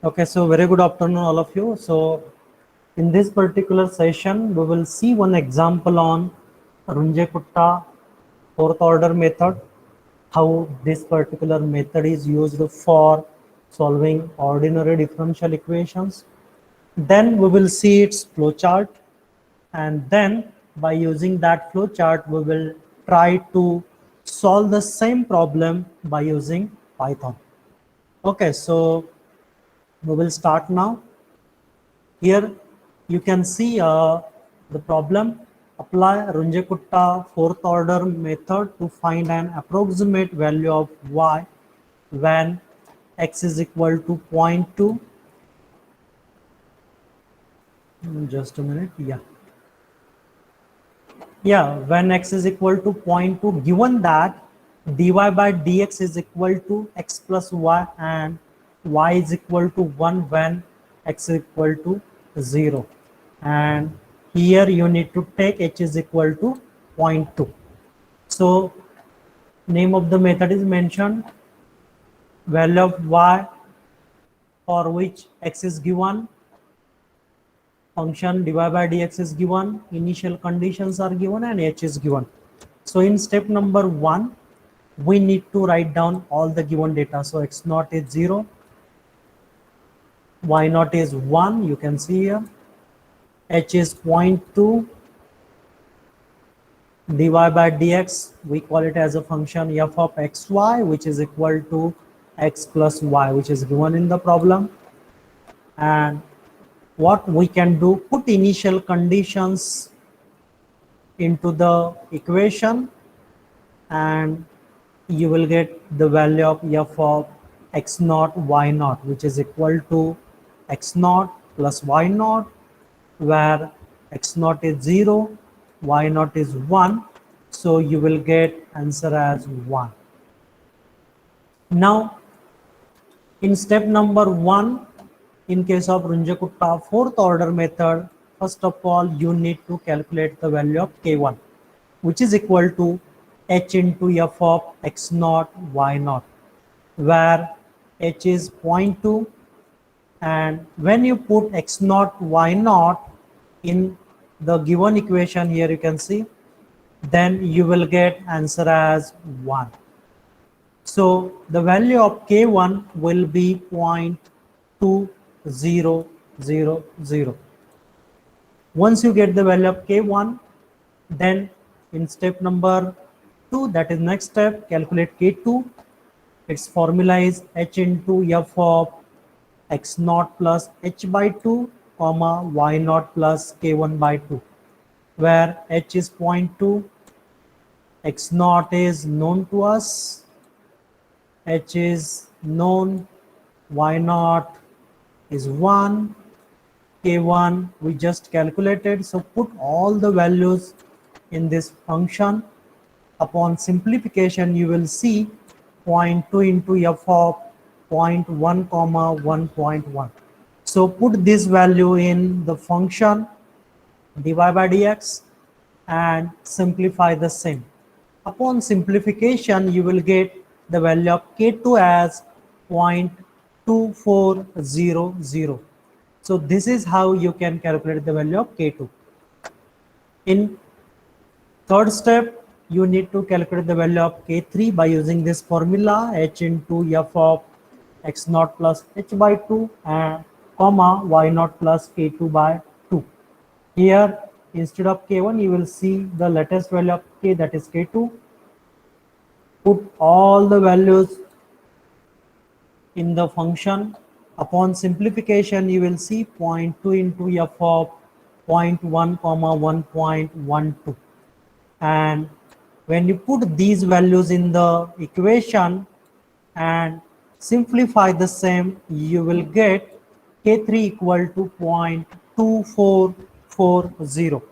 Okay, so very good afternoon, all of you. So in this particular session, we will see one example on Runge-Kutta fourth order method, how this particular method is used for solving ordinary differential equations. Then we will see its flowchart, and then by using that flowchart, we will try to solve the same problem by using Python. Okay, so we will start now. Here you can see the problem. Apply Runge-Kutta fourth order method to find an approximate value of y when x is equal to 0.2. Just a minute. Yeah, when x is equal to 0.2, given that dy by dx is equal to x plus y and y is equal to 1 when x is equal to 0. And here you need to take h is equal to 0.2. So name of the method is mentioned, value of y for which x is given, function dy by dx is given, initial conditions are given, and h is given. So in step number 1, we need to write down all the given data. So x naught is 0, y naught is 1, you can see here, h is 0.2, dy by dx, we call it as a function f of xy, which is equal to x plus y, which is given in the problem. And what we can do, put initial conditions into the equation, and you will get the value of f of x naught y naught, which is equal to x naught plus y naught, where x naught is 0, y naught is 1. So you will get answer as 1. Now in step number 1, in case of Runge-Kutta fourth order method, first of all you need to calculate the value of k1, which is equal to h into f of x naught y naught, where h is 0.2, and when you put x naught y naught in the given equation, here you can see, then you will get answer as 1. So the value of k1 will be 0.2000. Once you get the value of k1, then in step number 2, that is next step, calculate k2. Its formula is h into f of x naught plus h by 2, comma y naught plus k1 by 2, where h is 0.2, x naught is known to us, h is known, y naught is 1, k1 we just calculated. So put all the values in this function. Upon simplification, you will see 0.2 into f of 0.1 comma 1.1. So put this value in the function dy by dx and simplify the same. Upon simplification, you will get the value of k2 as 0.2400. So this is how you can calculate the value of k2. In third step, you need to calculate the value of k3 by using this formula, h into f of x naught plus h by 2 and comma y naught plus k2 by 2. Here instead of k1, you will see the latest value of k, that is k2. Put all the values in the function. Upon simplification, you will see 0.2 into f of 0.1 comma 1.12. And when you put these values in the equation and simplify the same, you will get k3 equal to 0.2440.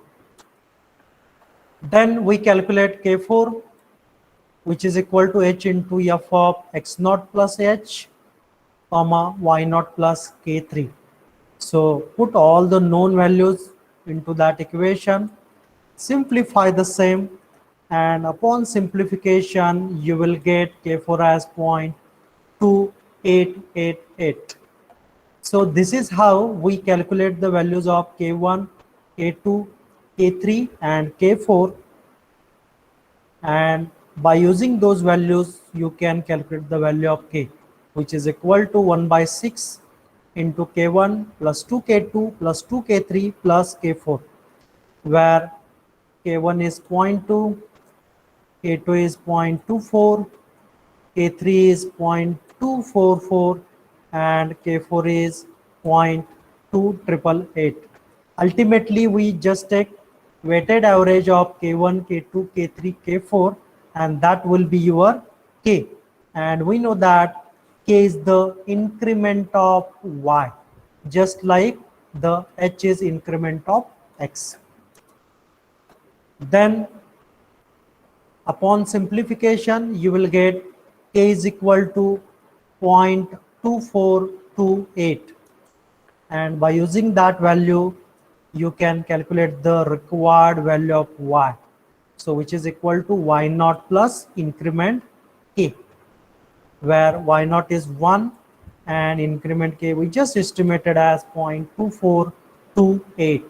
Then we calculate k4, which is equal to h into f of x naught plus h, comma y naught plus k3. So put all the known values into that equation, simplify the same, and upon simplification you will get k4 as 0.2888. So this is how we calculate the values of K1, K2, K3 and K4, and by using those values you can calculate the value of K, which is equal to 1 by 6 into K1 plus 2K2 plus 2K3 plus K4, where K1 is 0.2, K2 is 0.24, K3 is 0.244 and K4 is 0.2888. Ultimately, we just take weighted average of K1, K2, K3, K4 and that will be your K. And we know that K is the increment of Y, just like the H is increment of X. Then upon simplification, you will get K is equal to 0.2428, and by using that value, you can calculate the required value of Y. So which is equal to Y naught plus increment K, where Y naught is 1 and increment K we just estimated as 0.2428.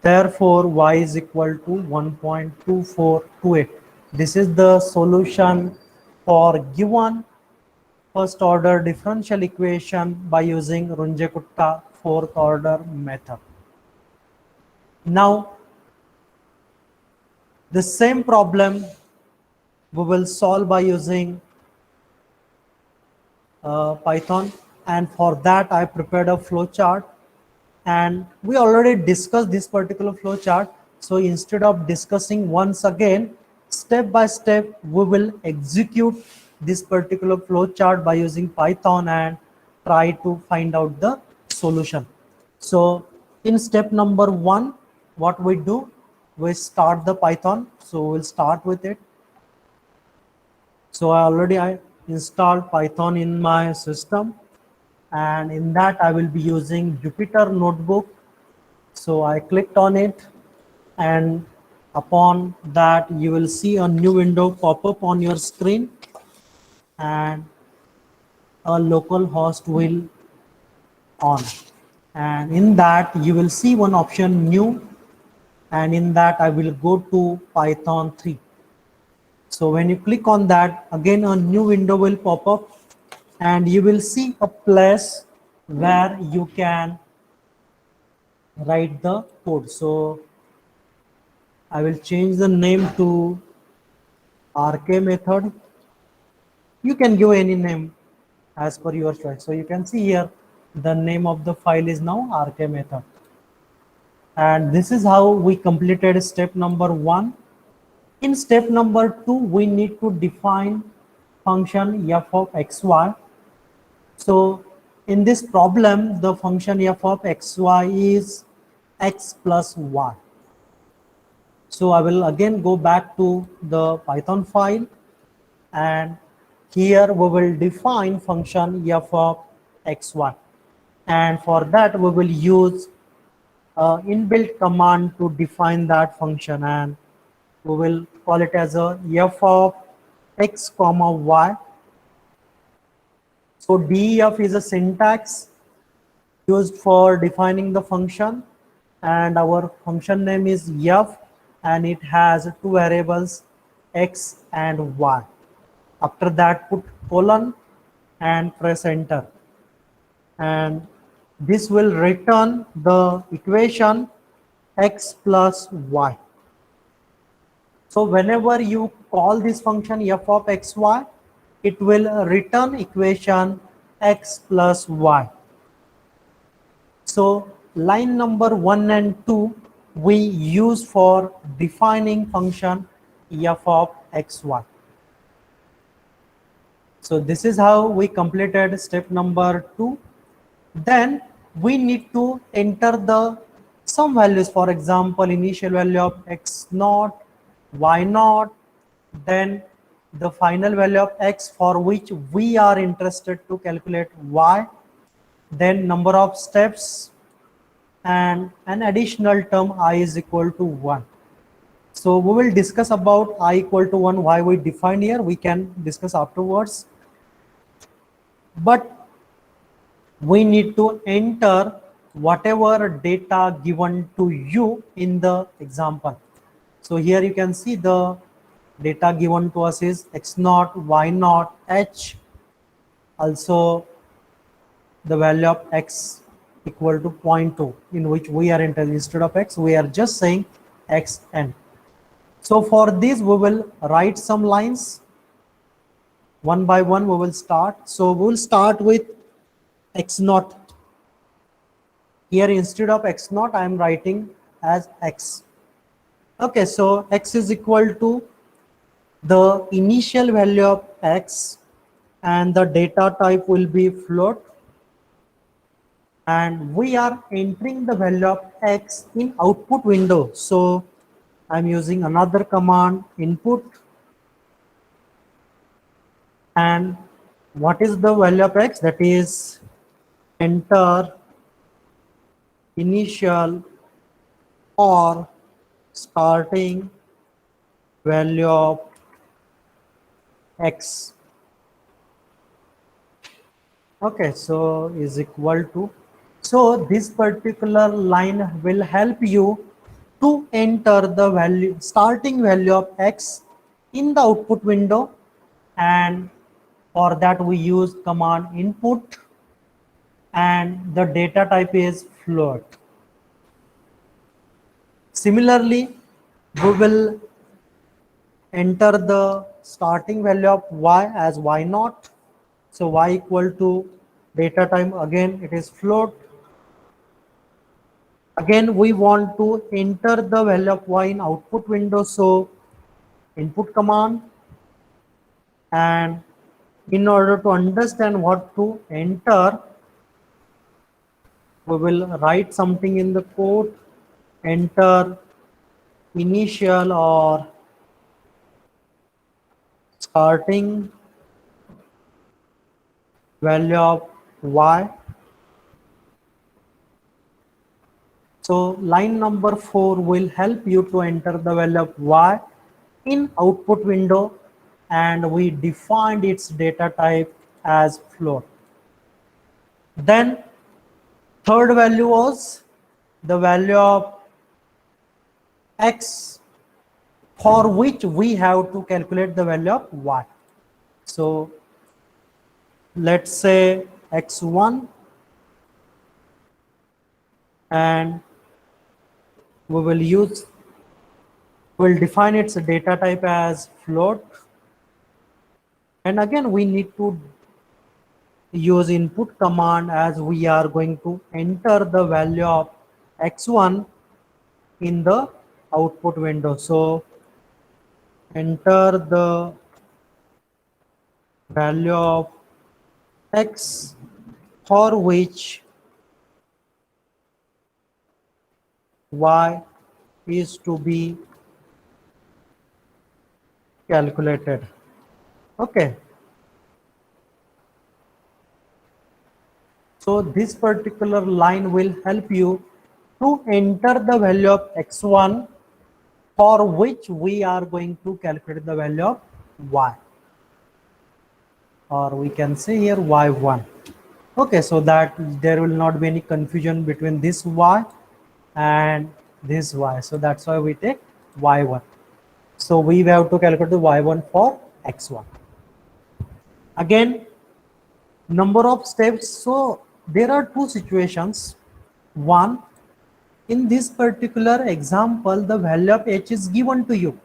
Therefore, y is equal to 1.2428. This is the solution for given first order differential equation by using Runge-Kutta fourth order method. Now, the same problem we will solve by using Python, and for that I prepared a flow chart, and we already discussed this particular flow chart. So instead of discussing once again, step by step we will execute this particular flow chart by using Python and try to find out the solution. So in step number 1, what we do, we start the Python. So we'll start with it. So I installed Python in my system, and in that I will be using Jupyter Notebook. So I clicked on it, and upon that you will see a new window pop up on your screen, and a local host will on, and in that you will see one option new, and in that I will go to Python 3. So when you click on that, again a new window will pop up, and you will see a place where you can write the code. So I will change the name to RK method. You can give any name as per your choice. So you can see here the name of the file is now RK method. And this is how we completed step number 1. In step number 2, we need to define function f of xy. So in this problem, the function f of xy is x plus y. So I will again go back to the Python file, and here we will define function f of xy. And for that we will use inbuilt command to define that function, and we will call it as a f of x comma y. So def is a syntax used for defining the function, and our function name is f, and it has two variables x and y. After that, put colon and press enter, and this will return the equation x plus y. So whenever you call this function f of xy, it will return equation x plus y. So line number 1 and 2 we use for defining function f of xy. So this is how we completed step number 2. Then we need to enter the some values, for example initial value of x naught, y naught, then the final value of x for which we are interested to calculate y, then number of steps, and an additional term I is equal to 1. So we will discuss about I equal to 1, why we define here, we can discuss afterwards. But we need to enter whatever data given to you in the example. So here you can see the data given to us is x naught, y naught, h. Also the value of x equal to 0.2, in which we are entering, instead of x we are just saying xn. So for this we will write some lines one by one. We will start. So we will start with x naught. Here instead of x naught I am writing as x. Okay, so x is equal to the initial value of x, and the data type will be float, and we are entering the value of x in output window. So I'm using another command, input, and what is the value of x? That is enter initial or starting value of x. Okay, so is equal to, so this particular line will help you to enter the value, starting value of x in the output window, and for that we use command input, and the data type is float. Similarly, we will enter the starting value of y as y naught. So y equal to data type, again it is float. Again we want to enter the value of y in output window, so input command, and in order to understand what to enter, we will write something in the code, enter initial or starting value of y. So line number 4 will help you to enter the value of y in output window, and we defined its data type as float. Then third value was the value of x, for which we have to calculate the value of y. So let's say x1, and we will define its data type as float, and again we need to use input command, as we are going to enter the value of x1 in the output window. So enter the value of x for which y is to be calculated. Okay, so this particular line will help you to enter the value of x1 for which we are going to calculate the value of y, or we can say here y1. Okay, so that there will not be any confusion between this y and this y, so that's why we take y1. So we have to calculate the y1 for x1. Again, number of steps. So there are two situations. One, in this particular example, the value of h is given to you.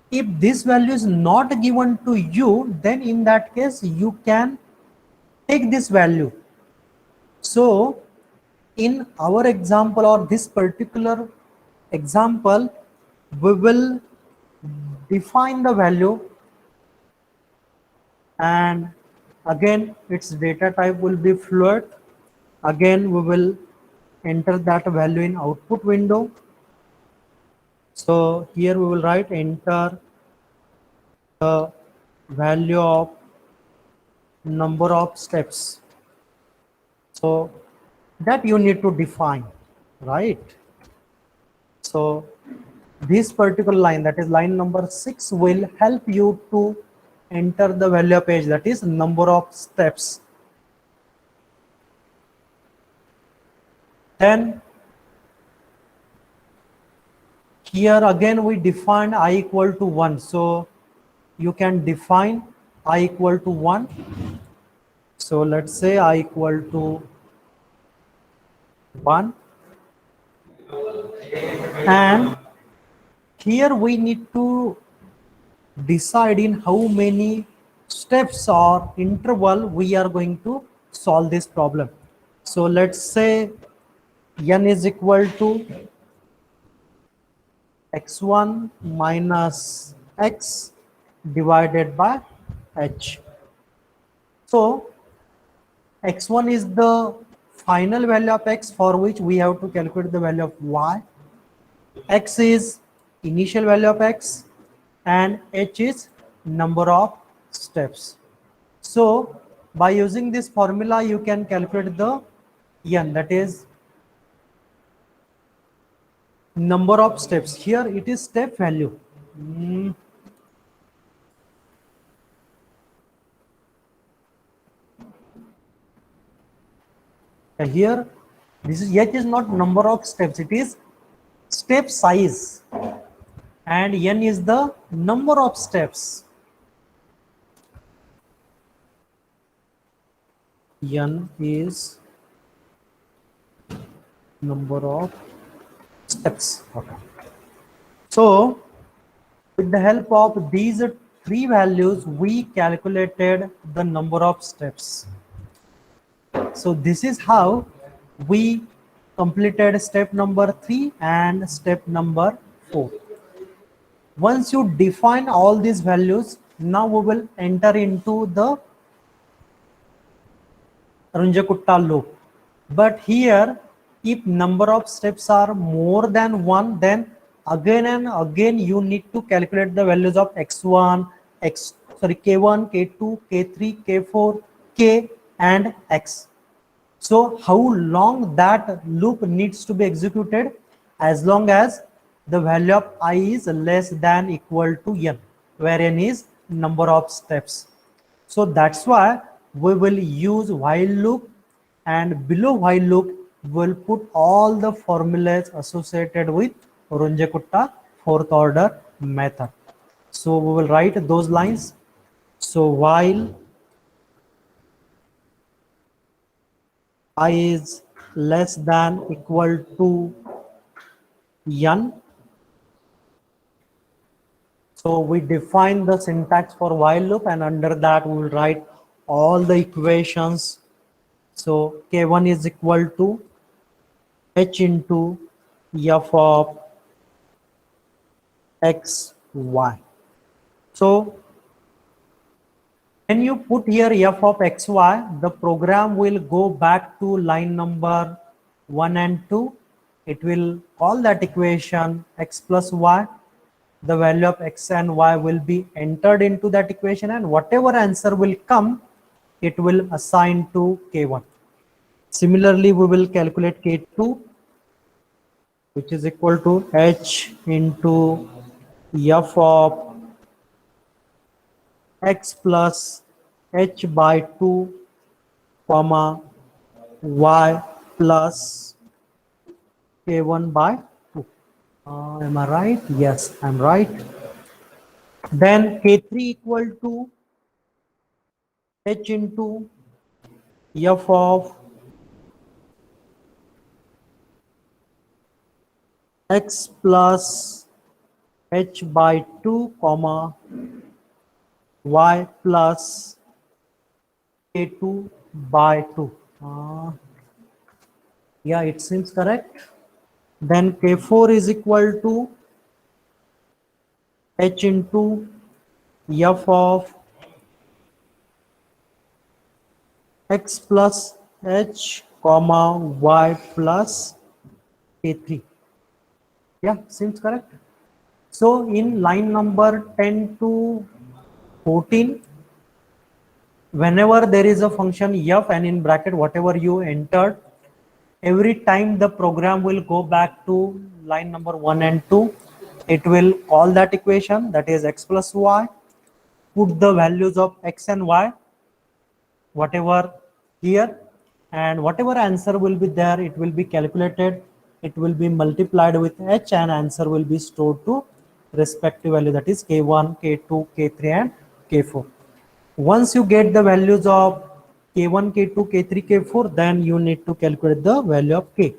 If this value is not given to you, then in that case you can take this value. So in our example, or this particular example, we will define the value, and again its data type will be float. Again we will enter that value in output window. So here we will write enter the value of number of steps. So that you need to define, right? So this particular line, that is line number 6, will help you to enter the value of h, that is number of steps. Then here again we define I equal to 1. So you can define I equal to 1. So let's say I equal to 1. And here we need to decide in how many steps or interval we are going to solve this problem. So let's say n is equal to x1 minus x divided by h. So x1 is the final value of x for which we have to calculate the value of y. X is initial value of x and h is number of steps. So by using this formula you can calculate the n, that is number of steps. Here it is step value. Here this is h is not number of steps, it is step size, and n is the number of steps. N is number of steps. Okay. So with the help of these three values we calculated the number of steps. So this is how we completed step number 3 and step number 4. Once you define all these values, now we will enter into the Runge-Kutta loop. But here, if number of steps are more than 1, then again and again you need to calculate the values of x1, k1, k2, k3, k4, k and x. So how long that loop needs to be executed? As long as the value of I is less than equal to n, where n is number of steps. So that's why we will use while loop, and below while loop we'll put all the formulas associated with Runge-Kutta fourth order method. So we will write those lines. So while I is less than equal to n, so we define the syntax for while loop, and under that we will write all the equations. So k1 is equal to h into f of x, y. So when you put here f of xy, the program will go back to line number 1 and 2. It will call that equation x plus y. The value of x and y will be entered into that equation, and whatever answer will come, it will assign to k1. Similarly, we will calculate k2, which is equal to h into f of x plus h by 2, comma y plus k1 by 2. Am I right? Yes, I'm right. Then k3 equal to h into f of x plus h by 2, comma y plus k2 by 2. Yeah, it seems correct. Then k4 is equal to h into f of x plus h, comma y plus k3. Yeah, seems correct. So in line number 10 to 14, whenever there is a function f and in bracket whatever you entered, every time the program will go back to line number 1 and 2. It will call that equation, that is x plus y, put the values of x and y, whatever here, and whatever answer will be there, it will be calculated, it will be multiplied with h, and answer will be stored to respective value, that is k1, k2, k3 and k4. Once you get the values of k1, k2, k3, k4, then you need to calculate the value of k.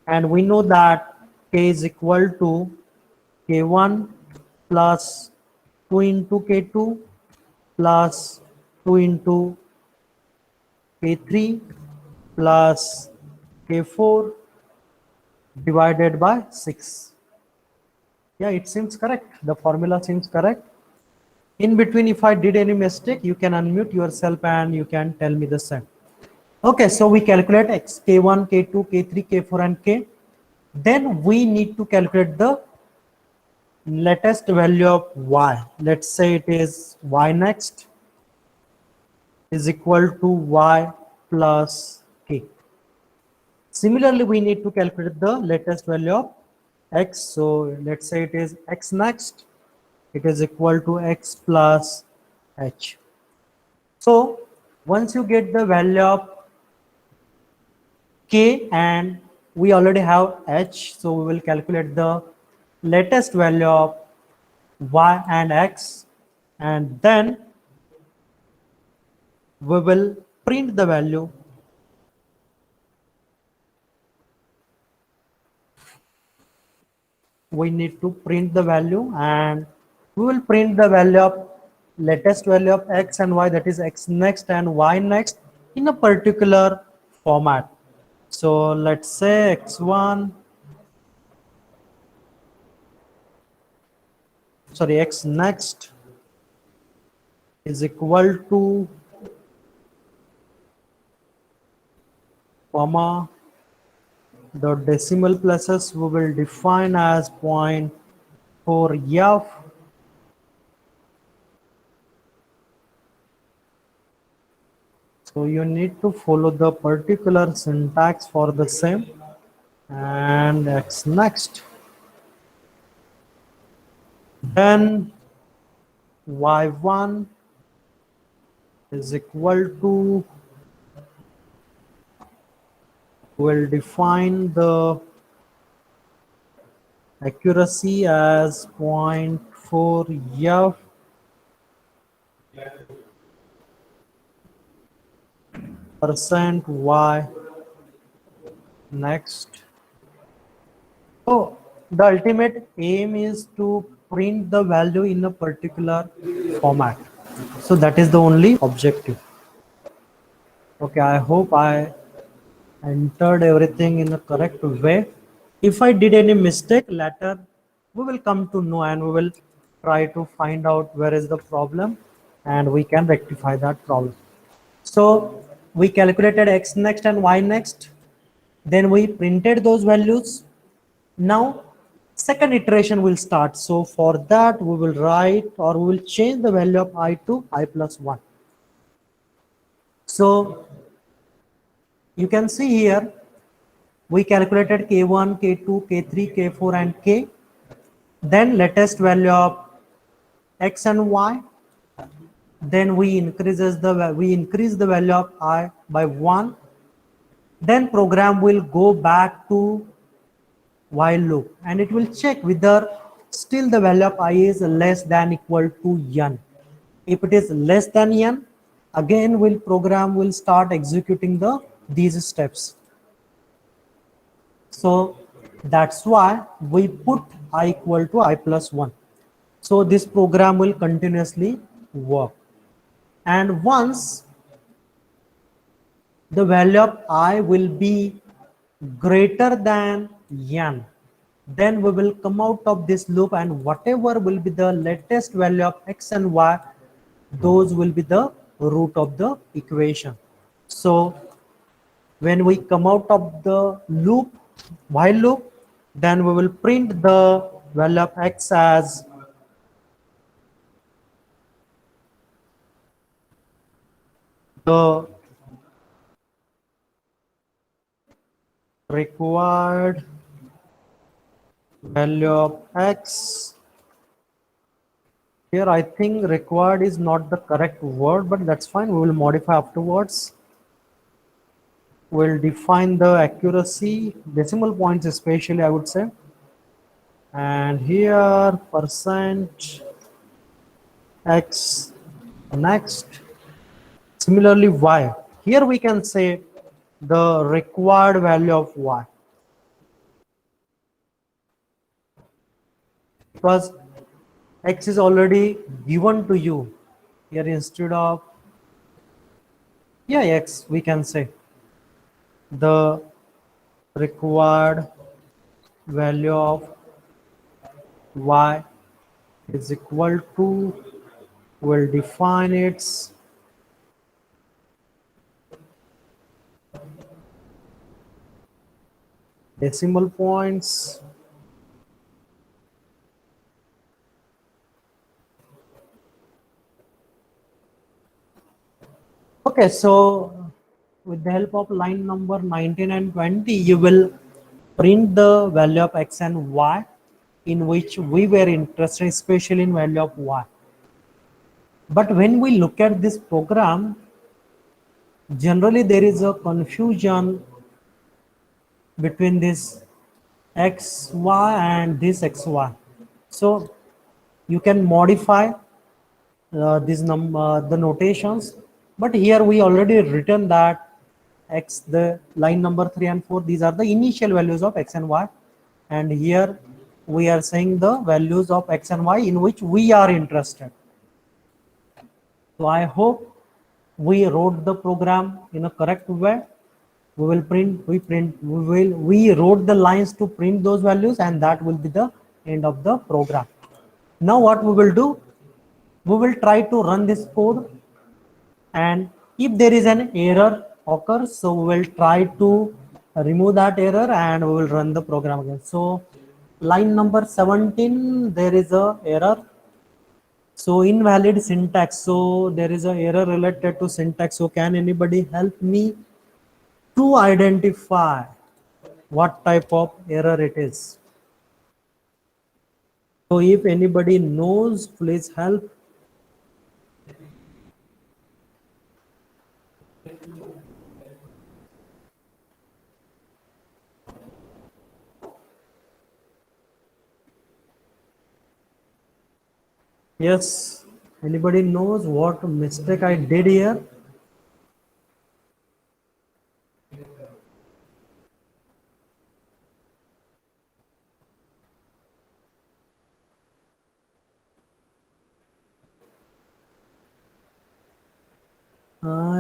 And we know that k is equal to k1 plus 2 into k2 plus 2 into k3 plus k4 divided by 6. Yeah, it seems correct. The formula seems correct. In between, if I did any mistake, you can unmute yourself and you can tell me the same. Okay, so we calculate x, k1, k2, k3, k4 and k. Then we need to calculate the latest value of y. Let's say it is y next is equal to y plus k. Similarly, we need to calculate the latest value of x. So let's say it is x next. It is equal to x plus h. So once you get the value of k, and we already have h, so we will calculate the latest value of y and x, and then we will print the value. We need to print the value, and we will print the value of latest value of x and y, that is x next and y next, in a particular format. So let's say x1, sorry, x next is equal to comma, the decimal places we will define as 0.4f. So you need to follow the particular syntax for the same. And x next, then y1 is equal to, will define the accuracy as 0.4f percent y next. So the ultimate aim is to print the value in a particular format. So that is the only objective. Okay, I hope I entered everything in the correct way. If I did any mistake later, we will come to know and we will try to find out where is the problem and we can rectify that problem. So we calculated x next and y next. Then we printed those values. Now second iteration will start. So for that we will write, or we will change the value of I to I plus 1. So you can see here we calculated k1, k2, k3, k4 and k. Then latest value of x and y. Then we increase the value of I by 1. Then program will go back to while loop and it will check whether still the value of I is less than equal to n. If it is less than n, again program will start executing these steps. So that's why we put I equal to I plus 1. So this program will continuously work. And once the value of I will be greater than n, then we will come out of this loop, and whatever will be the latest value of x and y, those will be the root of the equation. So when we come out of the loop, while loop, then we will print the value of x as the required value of x. Here I think required is not the correct word, but that's fine, we will modify afterwards. We'll define the accuracy, decimal points especially, I would say. And here percent x next. Similarly, y. Here we can say the required value of y, because x is already given to you. Here instead of, yeah, x, we can say the required value of y is equal to, will define its decimal points. Okay, so with the help of line number 19 and 20, you will print the value of x and y in which we were interested, especially in value of y. But when we look at this program, generally there is a confusion between this xy and this xy. So you can modify the notations, but here we already written that x, the line number 3 and 4, these are the initial values of x and y, and here we are saying the values of x and y in which we are interested. So I hope we wrote the program in a correct way. We wrote the lines to print those values, and that will be the end of the program. Now what we will do, we will try to run this code, and if there is an error occurs, so we will try to remove that error and we will run the program again. So line number 17, there is a error. So invalid syntax. So there is a error related to syntax. So can anybody help me to identify what type of error it is? So if anybody knows, please help. Yes, anybody knows what mistake I did here?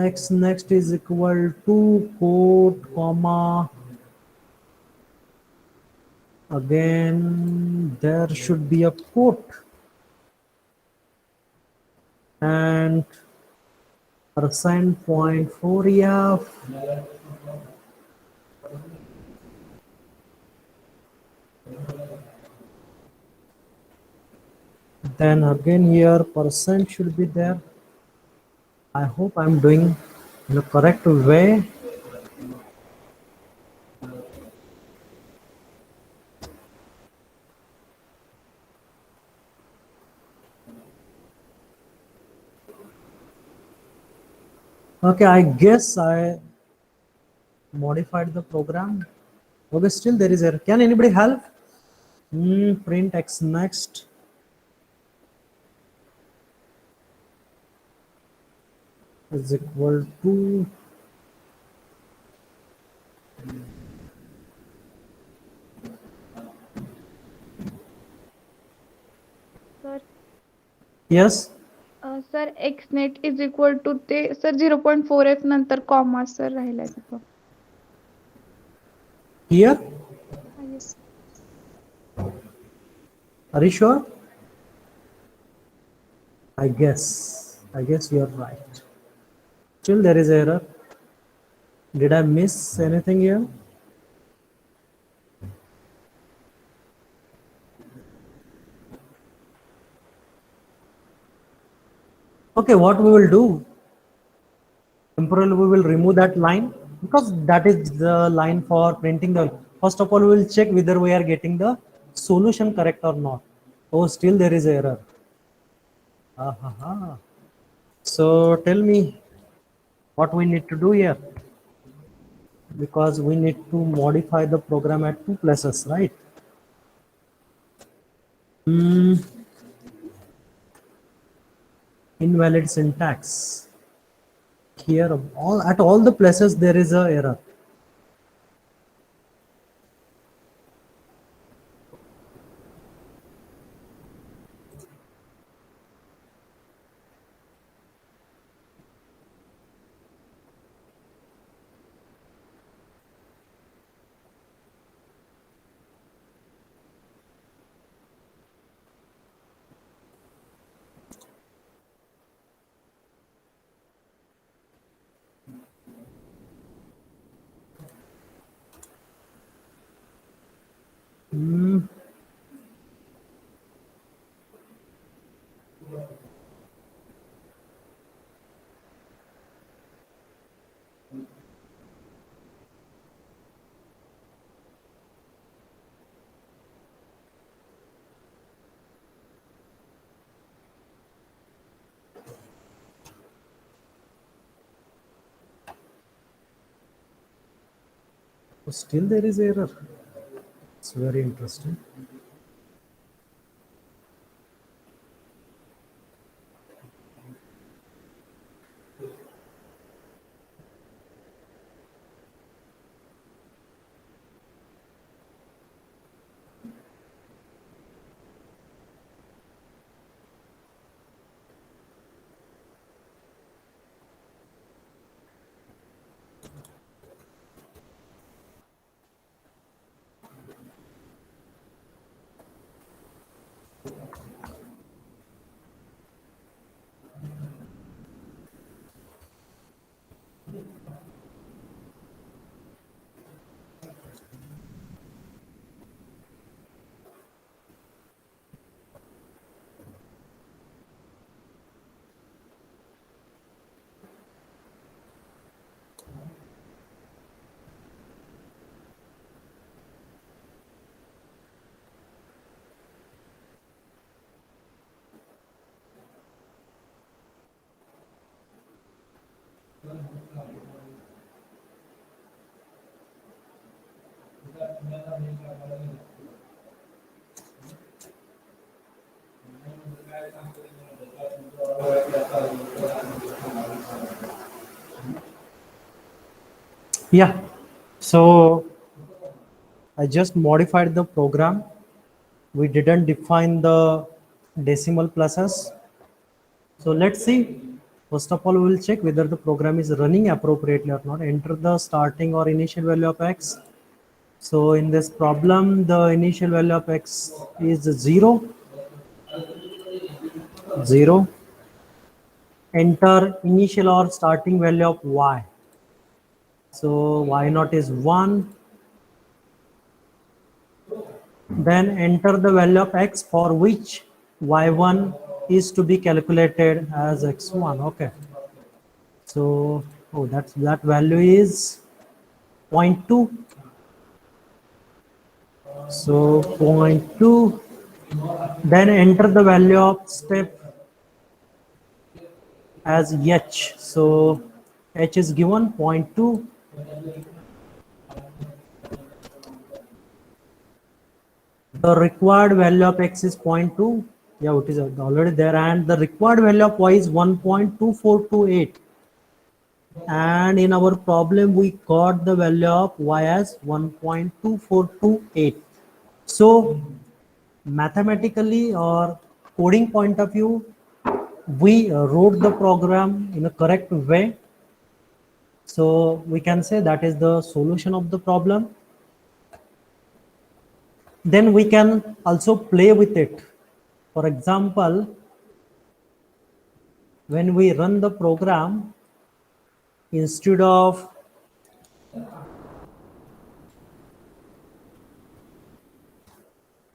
X next is equal to quote, comma. Again, there should be a quote and %.4f. Then again here percent should be there. I hope I'm doing in the correct way. Okay, I guess I modified the program. Okay, still there is error. Can anybody help? Print x next is equal to, sir yes, sir x net is equal to ते sir 0.4f नंतर comma sir राहिलाय तिथं here. Yes Are you sure? I guess you're right. Still there is error. Did I miss anything here? Okay, what we will do, temporarily we will remove that line, because that is the line for printing the, first of all we will check whether we are getting the solution correct or not. Oh, still there is error. Aha. So tell me what we need to do here. because we need to modify the program at two places, right? Invalid syntax. Here, at all the places there is a error. Still there is error. It's very interesting. Yeah, so I just modified the program. We didn't define the decimal places. So let's see. First of all, we will check whether the program is running appropriately or not. Enter the starting or initial value of x. So in this problem, the initial value of x is 0, 0. Enter initial or starting value of y. So y naught is 1. Then enter the value of x for which y1 is to be calculated as x1. Okay. So that value is 0.2. So 0.2. Then enter the value of step as h. So h is given 0.2. The required value of x is 0.2. Yeah, it is already there. And the required value of y is 1.2428. And in our problem, we got the value of y as 1.2428. So mathematically or coding point of view, we wrote the program in a correct way. So we can say that is the solution of the problem. Then we can also play with it. For example, when we run the program, instead of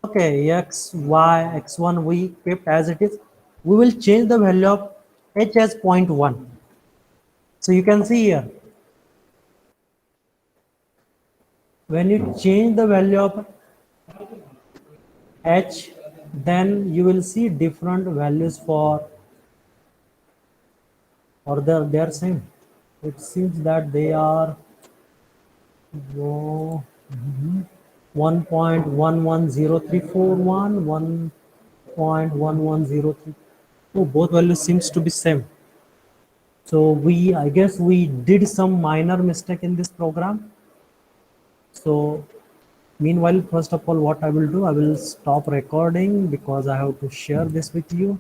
okay, x, y, x1 we kept as it is, we will change the value of h as 0.1. So you can see here, when you change the value of h, then you will see different values for, or they are same. It seems that they are Wo- 1.110341, 1.1103. Oh, both values seems to be same. So I guess we did some minor mistake in this program. So meanwhile, first of all, what I will do, I will stop recording because I have to share this with you.